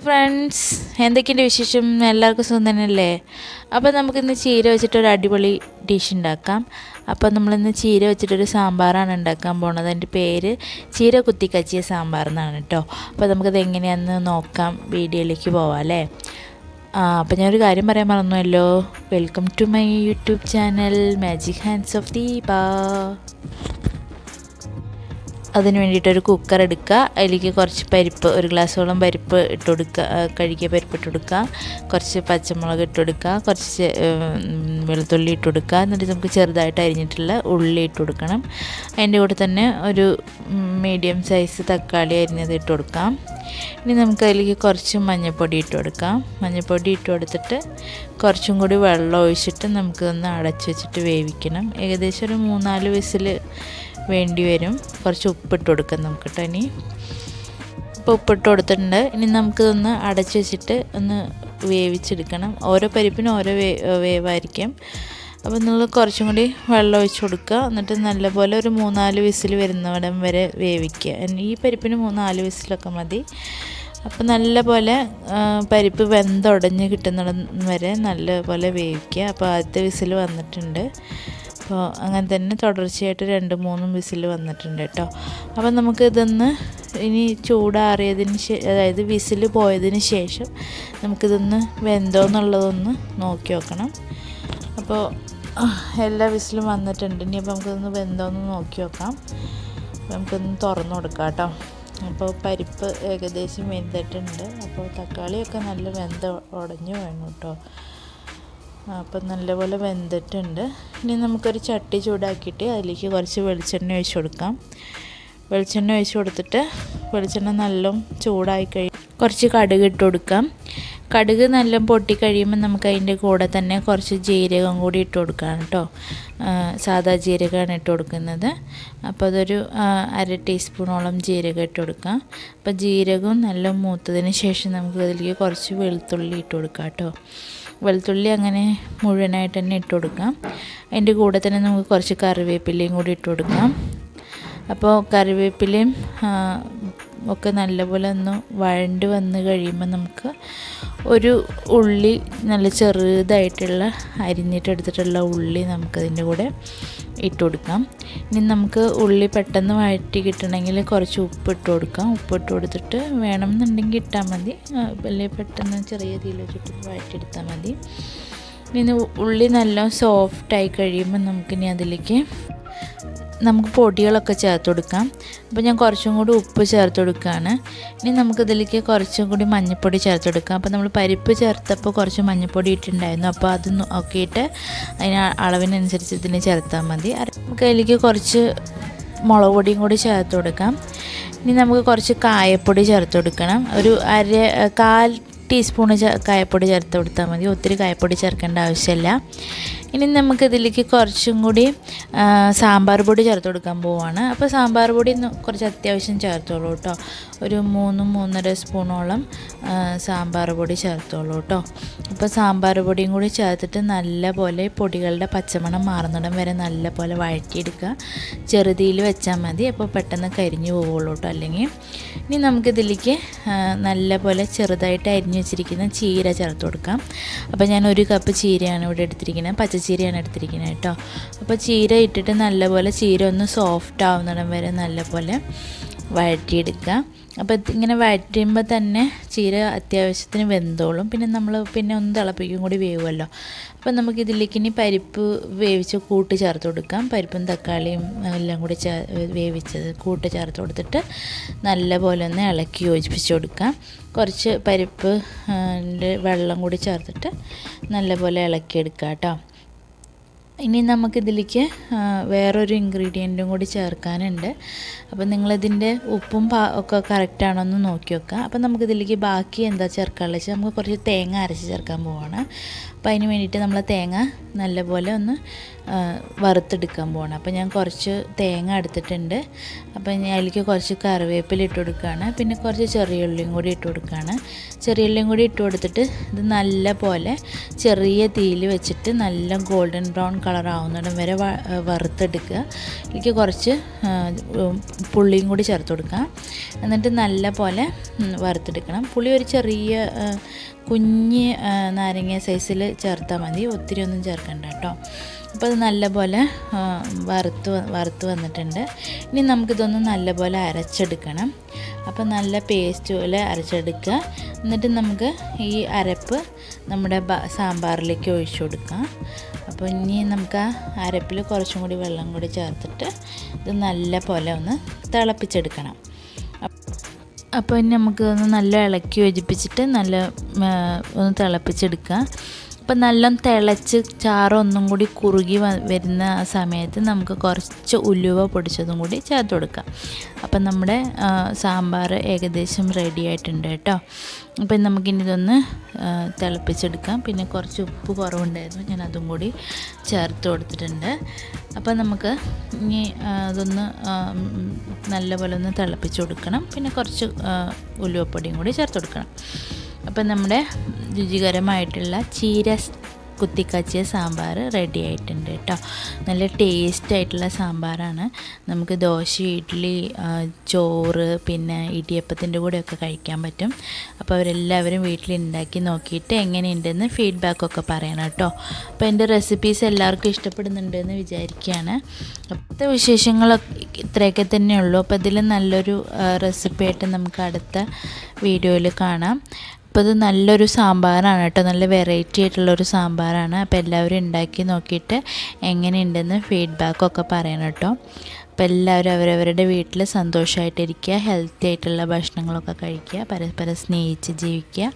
Friends, എന്തൊക്കെയുണ്ട് വിശേഷം? എല്ലാവർക്കും സുഖം തന്നെയല്ലേ? അപ്പോൾ നമുക്കിന്ന് ചീര വെച്ചിട്ടൊരു അടിപൊളി ഡിഷ് ഉണ്ടാക്കാം. അപ്പോൾ നമ്മളിന്ന് ചീര വെച്ചിട്ടൊരു സാമ്പാറാണ് ഉണ്ടാക്കാൻ പോണത്. അതിൻ്റെ പേര് ചീര കുത്തിക്കച്ചിയ സാമ്പാർ എന്നാണ് കേട്ടോ. അപ്പോൾ നമുക്കത് എങ്ങനെയാണെന്ന് നോക്കാം. വീഡിയോയിലേക്ക് പോവാം അല്ലേ? അപ്പോൾ ഞാനൊരു കാര്യം പറയാൻ മറന്നുവല്ലോ. Welcome to my YouTube channel magic hands of Deepa. അതിന് വേണ്ടിയിട്ടൊരു കുക്കർ എടുക്കുക. അതിലേക്ക് കുറച്ച് പരിപ്പ്, ഒരു ഗ്ലാസ്സോളം പരിപ്പ് ഇട്ട് കൊടുക്കുക, കഴുകിയ പരിപ്പ് ഇട്ട് കൊടുക്കുക. കുറച്ച് പച്ചമുളക് ഇട്ട് കൊടുക്കുക, കുറച്ച് വെളുത്തുള്ളി ഇട്ട് കൊടുക്കുക. എന്നിട്ട് നമുക്ക് ചെറുതായിട്ട് അരിഞ്ഞിട്ടുള്ള ഉള്ളി ഇട്ട് കൊടുക്കണം. അതിൻ്റെ കൂടെ തന്നെ ഒരു മീഡിയം സൈസ് തക്കാളി അരിഞ്ഞത് ഇട്ട് കൊടുക്കാം. ഇനി നമുക്ക് അതിലേക്ക് കുറച്ച് മഞ്ഞൾപ്പൊടി ഇട്ട് കൊടുക്കാം. മഞ്ഞൾപ്പൊടി ഇട്ട് കൊടുത്തിട്ട് കുറച്ചും കൂടി വെള്ളം ഒഴിച്ചിട്ട് നമുക്കൊന്ന് അടച്ച് വെച്ചിട്ട് വേവിക്കണം. ഏകദേശം ഒരു 3-4 വിസിൽ വേണ്ടി വരും. കുറച്ച് ഉപ്പിട്ട് കൊടുക്കാം നമുക്ക് കേട്ടോ. ഇനി ഇപ്പോൾ ഉപ്പിട്ട് കൊടുത്തിട്ടുണ്ട്. ഇനി നമുക്കിതൊന്ന് അടച്ച് വെച്ചിട്ട് ഒന്ന് വേവിച്ചെടുക്കണം. ഓരോ പരിപ്പിനും ഓരോ വേവായിരിക്കും. അപ്പോൾ നമ്മൾ കുറച്ചും കൂടി വെള്ളം ഒഴിച്ച് കൊടുക്കുക. എന്നിട്ട് നല്ലപോലെ ഒരു 3-4 വിസിൽ വരുന്നിടം വരെ വേവിക്കുക. ഈ പരിപ്പിന് 3-4 വിസിലൊക്കെ മതി. അപ്പോൾ നല്ലപോലെ പരിപ്പ് വെന്തുടഞ്ഞ് കിട്ടുന്നിടം വരെ നല്ലപോലെ വേവിക്കുക. അപ്പോൾ ആദ്യത്തെ വിസിൽ വന്നിട്ടുണ്ട്. അപ്പോൾ അങ്ങനെ തന്നെ തുടർച്ചയായിട്ട് 2-3 വിസിൽ വന്നിട്ടുണ്ട് കേട്ടോ. അപ്പോൾ നമുക്കിതൊന്ന് ഇനി ചൂടാറിയതിന് അതായത് വിസിൽ പോയതിന് ശേഷം നമുക്കിതൊന്ന് വെന്തോ എന്നുള്ളതൊന്ന് നോക്കി നോക്കണം. അപ്പോൾ എല്ലാ വിസിലും വന്നിട്ടുണ്ട്. ഇനി അപ്പോൾ നമുക്കിതൊന്ന് വെന്തോന്ന് നോക്കി നോക്കാം. നമുക്കൊന്ന് തുറന്നു കൊടുക്കാം കേട്ടോ. അപ്പോൾ പരിപ്പ് ഏകദേശം വെന്തിട്ടുണ്ട്. അപ്പോൾ തക്കാളിയൊക്കെ നല്ല ഉടഞ്ഞു വേണം കേട്ടോ. അപ്പം നല്ലപോലെ വെന്തിട്ടുണ്ട്. ഇനി നമുക്കൊരു ചട്ടി ചൂടാക്കിയിട്ട് അതിലേക്ക് കുറച്ച് വെളിച്ചെണ്ണ ഒഴിച്ച് കൊടുക്കാം. വെളിച്ചെണ്ണ ഒഴിച്ച് കൊടുത്തിട്ട് വെളിച്ചെണ്ണ നല്ല ചൂടായി കുറച്ച് കടുക് ഇട്ട് കൊടുക്കാം. കടുക് നല്ല പൊട്ടി കഴിയുമ്പോൾ നമുക്ക് അതിൻ്റെ കൂടെ തന്നെ കുറച്ച് ജീരകം കൂടി ഇട്ട് കൊടുക്കാം കേട്ടോ. സാദാ ജീരകമാണ് ഇട്ട് കൊടുക്കുന്നത്. അപ്പോൾ അതൊരു 1/2 ടീസ്പൂണോളം ജീരകം ഇട്ട് കൊടുക്കാം. അപ്പോൾ ജീരകവും നല്ല മൂത്തതിന് ശേഷം നമുക്ക് അതിലേക്ക് കുറച്ച് വെളുത്തുള്ളി ഇട്ട് കൊടുക്കാം കേട്ടോ. വെളുത്തുള്ളി അങ്ങനെ മുഴുവനായിട്ട് തന്നെ ഇട്ട് കൊടുക്കാം. അതിൻ്റെ കൂടെ തന്നെ നമുക്ക് കുറച്ച് കറിവേപ്പിലയും കൂടി ഇട്ട് കൊടുക്കാം. അപ്പോൾ കറിവേപ്പിലയും ഒക്കെ നല്ലപോലെ ഒന്ന് വഴണ്ട് വന്ന് കഴിയുമ്പോൾ നമുക്ക് ഒരു ഉള്ളി നല്ല ചെറുതായിട്ടുള്ള അരിഞ്ഞിട്ടെടുത്തിട്ടുള്ള ഉള്ളി നമുക്കതിൻ്റെ കൂടെ ഇട്ട് കൊടുക്കാം. ഇനി നമുക്ക് ഉള്ളി പെട്ടെന്ന് വഴറ്റി കിട്ടണമെങ്കിൽ കുറച്ച് ഉപ്പിട്ട് കൊടുക്കാം. ഉപ്പിട്ട് കൊടുത്തിട്ട് വേണമെന്നുണ്ടെങ്കിൽ ഇട്ടാൽ മതി, അല്ലെങ്കിൽ പെട്ടെന്ന് ചെറിയ തീയിൽ വെച്ചിട്ട് വഴറ്റിയെടുത്താൽ മതി. ഇനി ഉള്ളി നല്ല സോഫ്റ്റായി കഴിയുമ്പോൾ നമുക്കിനി അതിലേക്ക് നമുക്ക് പൊടികളൊക്കെ ചേർത്ത് കൊടുക്കാം. അപ്പോൾ ഞാൻ കുറച്ചും കൂടി ഉപ്പ് ചേർത്ത് കൊടുക്കുകയാണ്. ഇനി നമുക്കിതിലേക്ക് കുറച്ചും കൂടി മഞ്ഞൾപ്പൊടി ചേർത്ത് കൊടുക്കാം. അപ്പോൾ നമ്മൾ പരിപ്പ് ചേർത്തപ്പോൾ കുറച്ച് മഞ്ഞൾപ്പൊടി ഇട്ടിട്ടുണ്ടായിരുന്നു. അപ്പോൾ അത് നോക്കിയിട്ട് അതിന് അളവിനനുസരിച്ച് ഇതിന് ചേർത്താൽ മതി. നമുക്ക് അതിലേക്ക് കുറച്ച് മുളക് പൊടിയും കൂടി ചേർത്ത് കൊടുക്കാം. ഇനി നമുക്ക് കുറച്ച് കായപ്പൊടി ചേർത്ത് കൊടുക്കണം. ഒരു 1/4 ടീസ്പൂണ് കായപ്പൊടി ചേർത്ത് കൊടുത്താൽ മതി. ഒത്തിരി കായപ്പൊടി ചേർക്കേണ്ട ആവശ്യമില്ല. ഇനി നമുക്കിതിലേക്ക് കുറച്ചും കൂടി സാമ്പാർ പൊടി ചേർത്ത് കൊടുക്കാൻ പോവുകയാണ്. അപ്പോൾ സാമ്പാർ പൊടി കുറച്ച് അത്യാവശ്യം ചേർത്തോളൂ കേട്ടോ. ഒരു 3-3.5 സ്പൂണോളം സാമ്പാർ പൊടി ചേർത്തോളൂ കേട്ടോ. അപ്പോൾ സാമ്പാർ പൊടിയും കൂടി ചേർത്തിട്ട് നല്ലപോലെ പൊടികളുടെ പച്ചമണം മാറുന്നിടം വരെ നല്ലപോലെ വഴറ്റിയെടുക്കുക. ചെറുതീയിൽ വെച്ചാൽ മതി. അപ്പോൾ പെട്ടെന്ന് കരിഞ്ഞു പോവുള്ളൂ കേട്ടോ അല്ലെങ്കിൽ. ഇനി നമുക്കിതിലേക്ക് നല്ലപോലെ ചെറുതായിട്ട് അരിഞ്ഞു വെച്ചിരിക്കുന്ന ചീര ചേർത്ത് കൊടുക്കാം. അപ്പോൾ ഞാൻ 1 കപ്പ് ചീരയാണ് ഇവിടെ എടുത്തിരിക്കുന്നത്, പച്ചച്ചീരയാണ് എടുത്തിരിക്കുന്നത് കേട്ടോ. അപ്പോൾ ചീര ഇട്ടിട്ട് നല്ലപോലെ ചീര ഒന്ന് സോഫ്റ്റ് ആവുന്നിടം വരെ നല്ലപോലെ വഴറ്റിയെടുക്കുക. അപ്പോൾ ഇങ്ങനെ വഴറ്റുമ്പോൾ തന്നെ ചീര അത്യാവശ്യത്തിന് വെന്തോളും. പിന്നെ ഒന്ന് തിളപ്പിക്കും കൂടി വേവുമല്ലോ. അപ്പോൾ നമുക്കിതിലേക്ക് ഇനി പരിപ്പ് വേവിച്ച് കൂട്ട് ചേർത്ത് കൊടുക്കാം. പരിപ്പും തക്കാളിയും എല്ലാം കൂടി വേവിച്ചത് കൂട്ട് ചേർത്ത് കൊടുത്തിട്ട് നല്ലപോലെ ഒന്ന് ഇളക്കി യോജിപ്പിച്ച് കൊടുക്കാം. കുറച്ച് പരിപ്പ് വെള്ളം കൂടി ചേർത്തിട്ട് നല്ലപോലെ ഇളക്കിയെടുക്കാം കേട്ടോ. ഇനി നമുക്കിതിലേക്ക് വേറൊരു ഇൻഗ്രീഡിയൻറ്റും കൂടി ചേർക്കാനുണ്ട്. അപ്പോൾ നിങ്ങളിതിൻ്റെ ഉപ്പും ഒക്കെ കറക്റ്റാണോ എന്ന് നോക്കി വെക്കുക. അപ്പോൾ നമുക്കിതിലേക്ക് ബാക്കി എന്താ ചേർക്കാനുള്ളത് വെച്ചാൽ നമുക്ക് കുറച്ച് തേങ്ങ അരച്ച് ചേർക്കാൻ പോവുകയാണ്. അപ്പോൾ അതിന് വേണ്ടിയിട്ട് നമ്മൾ തേങ്ങ നല്ലപോലെ ഒന്ന് വറുത്തെടുക്കാൻ പോകണം. അപ്പോൾ ഞാൻ കുറച്ച് തേങ്ങ എടുത്തിട്ടുണ്ട്. അപ്പോൾ ഞാൻ അതിലേക്ക് കുറച്ച് കറിവേപ്പില ഇട്ട് കൊടുക്കുകയാണ്. പിന്നെ കുറച്ച് ചെറിയ ഉള്ളിയും കൂടി ഇട്ട് കൊടുക്കുകയാണ്. ചെറിയ ഉള്ളിയും കൂടി ഇട്ട് കൊടുത്തിട്ട് ഇത് നല്ലപോലെ ചെറിയ തീയിൽ വെച്ചിട്ട് നല്ല ഗോൾഡൻ ബ്രൗൺ കളർ ആവുന്നിടം വരെ വറുത്തെടുക്കുക. ഇതിലേക്ക് കുറച്ച് പുളിയും കൂടി ചേർത്ത് കൊടുക്കുക. എന്നിട്ട് നല്ലപോലെ വറുത്തെടുക്കണം. പുളി ഒരു ചെറിയ കുഞ്ഞ് നാരങ്ങ സൈസിൽ ചേർത്താൽ മതി, ഒത്തിരി ഒന്നും ചേർക്കണ്ട കേട്ടോ. അപ്പോൾ അത് നല്ലപോലെ വറുത്ത് വന്നിട്ടുണ്ട്. ഇനി നമുക്കിതൊന്ന് നല്ലപോലെ അരച്ചെടുക്കണം. അപ്പോൾ നല്ല പേസ്റ്റ് പോലെ അരച്ചെടുക്കുക. എന്നിട്ട് നമുക്ക് ഈ അരപ്പ് നമ്മുടെ സാമ്പാറിലേക്ക് ഒഴിച്ചു കൊടുക്കാം. അപ്പോൾ ഇനി നമുക്ക് ആ അരപ്പിൽ കുറച്ചും കൂടി വെള്ളം കൂടി ചേർത്തിട്ട് ഇത് നല്ലപോലെ ഒന്ന് തിളപ്പിച്ചെടുക്കണം. അപ്പോൾ ഇനി നമുക്കൊന്ന് നല്ല ഇളക്കി യോജിപ്പിച്ചിട്ട് നല്ല ഒന്ന് തിളപ്പിച്ചെടുക്കുക. അപ്പോൾ നല്ല തിളച്ച് ചാറൊന്നും കൂടി കുറുകി വരുന്ന ആ സമയത്ത് നമുക്ക് കുറച്ച് ഉലുവ പൊടിച്ചതും കൂടി ചേർത്ത് കൊടുക്കാം. അപ്പം നമ്മുടെ സാമ്പാർ ഏകദേശം റെഡി ആയിട്ടുണ്ട് കേട്ടോ. അപ്പം നമുക്കിനി ഇതൊന്ന് തിളപ്പിച്ചെടുക്കാം. പിന്നെ കുറച്ച് ഉപ്പ് കുറവുണ്ടായിരുന്നു, ഞാൻ അതും കൂടി ചേർത്ത് കൊടുത്തിട്ടുണ്ട്. അപ്പോൾ നമുക്ക് ഇനി അതൊന്ന് നല്ലപോലെ ഒന്ന് തിളപ്പിച്ച് കൊടുക്കണം. പിന്നെ കുറച്ച് ഉലുവപ്പൊടിയും കൂടി ചേർത്ത് കൊടുക്കണം. അപ്പം നമ്മുടെ രുചികരമായിട്ടുള്ള ചീര കുത്തിക്കാച്ചിയ സാമ്പാർ റെഡി ആയിട്ടുണ്ട് കേട്ടോ. നല്ല ടേസ്റ്റ് ആയിട്ടുള്ള സാമ്പാറാണ്. നമുക്ക് ദോശ, ഇഡ്ഡലി, ചോറ്, പിന്നെ ഇടിയപ്പത്തിൻ്റെ കൂടെയൊക്കെ കഴിക്കാൻ പറ്റും. അപ്പോൾ അവരെല്ലാവരും വീട്ടിലുണ്ടാക്കി നോക്കിയിട്ട് എങ്ങനെയുണ്ടെന്ന് ഫീഡ്ബാക്കൊക്കെ പറയണം കേട്ടോ. അപ്പോൾ എൻ്റെ റെസിപ്പീസ് എല്ലാവർക്കും ഇഷ്ടപ്പെടുന്നുണ്ടെന്ന് വിചാരിക്കുകയാണ്. അടുത്ത വിശേഷങ്ങളൊക്കെ ഇത്രയൊക്കെ തന്നെയുള്ളൂ. അപ്പോൾ ഇതിൽ നല്ലൊരു റെസിപ്പി ആയിട്ട് നമുക്ക് അടുത്ത വീഡിയോയിൽ കാണാം. അപ്പോൾ ഇത് നല്ലൊരു സാമ്പാറാണ് കേട്ടോ, നല്ല വെറൈറ്റി ആയിട്ടുള്ളൊരു സാമ്പാറാണ്. അപ്പോൾ എല്ലാവരും ഉണ്ടാക്കി നോക്കിയിട്ട് എങ്ങനെയുണ്ടെന്ന് ഫീഡ്ബാക്കൊക്കെ പറയണം കേട്ടോ. അപ്പോൾ എല്ലാവരും അവരവരുടെ വീട്ടിൽ സന്തോഷമായിട്ടിരിക്കുക, ഹെൽത്തി ആയിട്ടുള്ള ഭക്ഷണങ്ങളൊക്കെ കഴിക്കുക, പരസ്പരം സ്നേഹിച്ച് ജീവിക്കുക.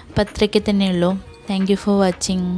അപ്പോൾ അത്രയ്ക്ക് തന്നെയുള്ളൂ. Thank you for watching.